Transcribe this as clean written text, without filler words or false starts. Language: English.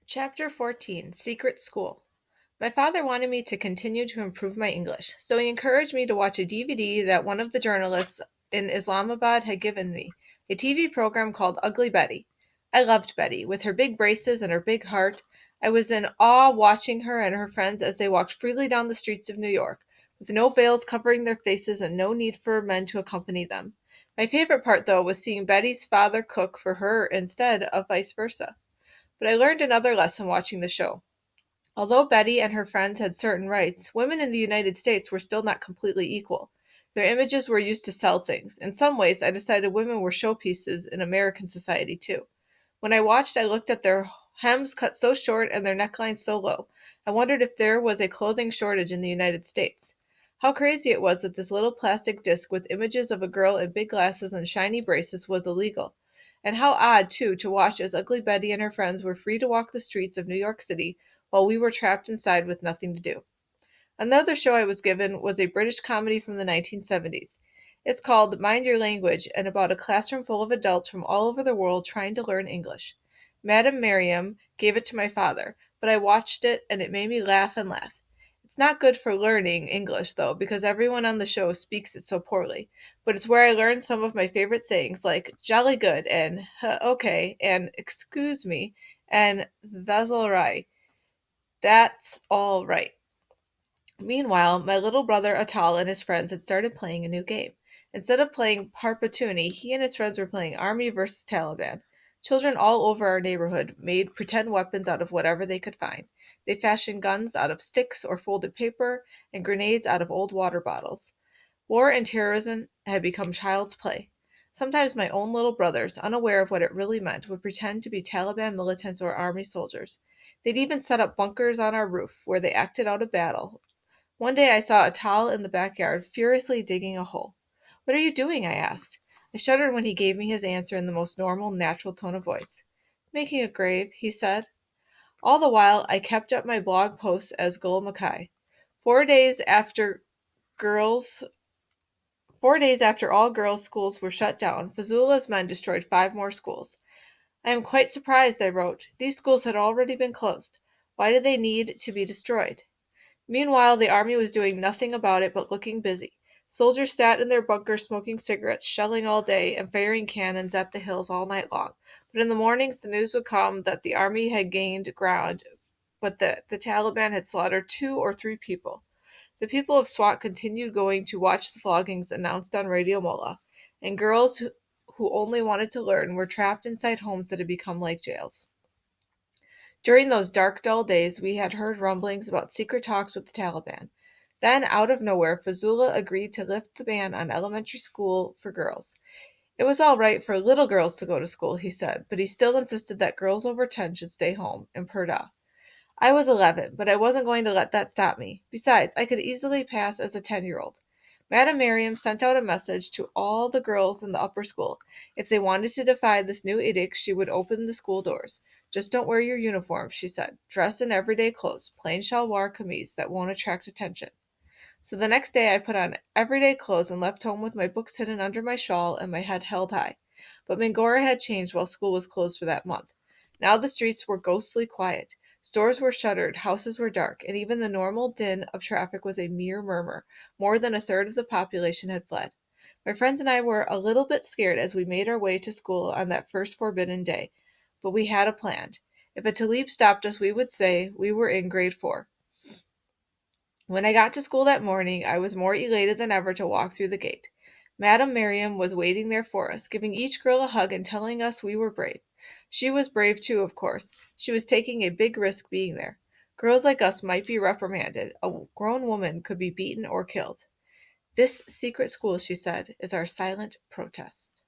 Chapter 14 Secret School. My father wanted me to continue to improve my English, so he encouraged me to watch a DVD that one of the journalists in Islamabad had given me, a TV program called Ugly Betty. I loved Betty, with her big braces and her big heart. I was in awe watching her and her friends as they walked freely down the streets of New York, with no veils covering their faces and no need for men to accompany them. My favorite part, though, was seeing Betty's father cook for her instead of vice versa. But I learned another lesson watching the show. Although Betty and her friends had certain rights, women in the United States were still not completely equal. Their images were used to sell things. In some ways, I decided women were showpieces in American society too. When I watched, I looked at their hems cut so short and their necklines so low. I wondered if there was a clothing shortage in the United States. How crazy it was that this little plastic disc with images of a girl in big glasses and shiny braces was illegal. And how odd, too, to watch as Ugly Betty and her friends were free to walk the streets of New York City while we were trapped inside with nothing to do. Another show I was given was a British comedy from the 1970s. It's called Mind Your Language and about a classroom full of adults from all over the world trying to learn English. Madam Merriam gave it to my father, but I watched it and it made me laugh and laugh. It's not good for learning English, though, because everyone on the show speaks it so poorly. But it's where I learned some of my favorite sayings like jolly good and huh, okay and excuse me and that's all right. That's all right. Meanwhile, my little brother Atal and his friends had started playing a new game. Instead of playing Parpatuni, he and his friends were playing Army versus Taliban. Children all over our neighborhood made pretend weapons out of whatever they could find. They fashioned guns out of sticks or folded paper and grenades out of old water bottles. War and terrorism had become child's play. Sometimes my own little brothers, unaware of what it really meant, would pretend to be Taliban militants or army soldiers. They'd even set up bunkers on our roof where they acted out a battle. One day I saw Atal in the backyard furiously digging a hole. "What are you doing?" I asked. I shuddered when he gave me his answer in the most normal, natural tone of voice. "Making a grave," he said. All the while, I kept up my blog posts as Gul Mackay. 4 days after girls 4 days after all girls' schools were shut down, Fazula's men destroyed 5 more schools. "I am quite surprised," I wrote. "These schools had already been closed. Why do they need to be destroyed?" Meanwhile, the army was doing nothing about it but looking busy. Soldiers sat in their bunkers smoking cigarettes, shelling all day, and firing cannons at the hills all night long. But in the mornings, the news would come that the army had gained ground, but that the Taliban had slaughtered 2 or 3 people. The people of Swat continued going to watch the floggings announced on Radio Mullah, and girls who only wanted to learn were trapped inside homes that had become like jails. During those dark, dull days, we had heard rumblings about secret talks with the Taliban. Then, out of nowhere, Fazula agreed to lift the ban on elementary school for girls. It was all right for little girls to go to school, he said, but he still insisted that girls over 10 should stay home in Purdah. I was 11, but I wasn't going to let that stop me. Besides, I could easily pass as a 10-year-old. Madam Miriam sent out a message to all the girls in the upper school. If they wanted to defy this new edict, she would open the school doors. "Just don't wear your uniform," she said. "Dress in everyday clothes, plain shalwar kameez that won't attract attention." So the next day I put on everyday clothes and left home with my books hidden under my shawl and my head held high. But Mingora had changed while school was closed for that month. Now the streets were ghostly quiet. Stores were shuttered, houses were dark, and even the normal din of traffic was a mere murmur. More than a third of the population had fled. My friends and I were a little bit scared as we made our way to school on that first forbidden day, but we had a plan. If a Talib stopped us, we would say we were in grade 4. When I got to school that morning, I was more elated than ever to walk through the gate. Madam Miriam was waiting there for us, giving each girl a hug and telling us we were brave. She was brave too, of course. She was taking a big risk being there. Girls like us might be reprimanded. A grown woman could be beaten or killed. "This secret school," she said, "is our silent protest."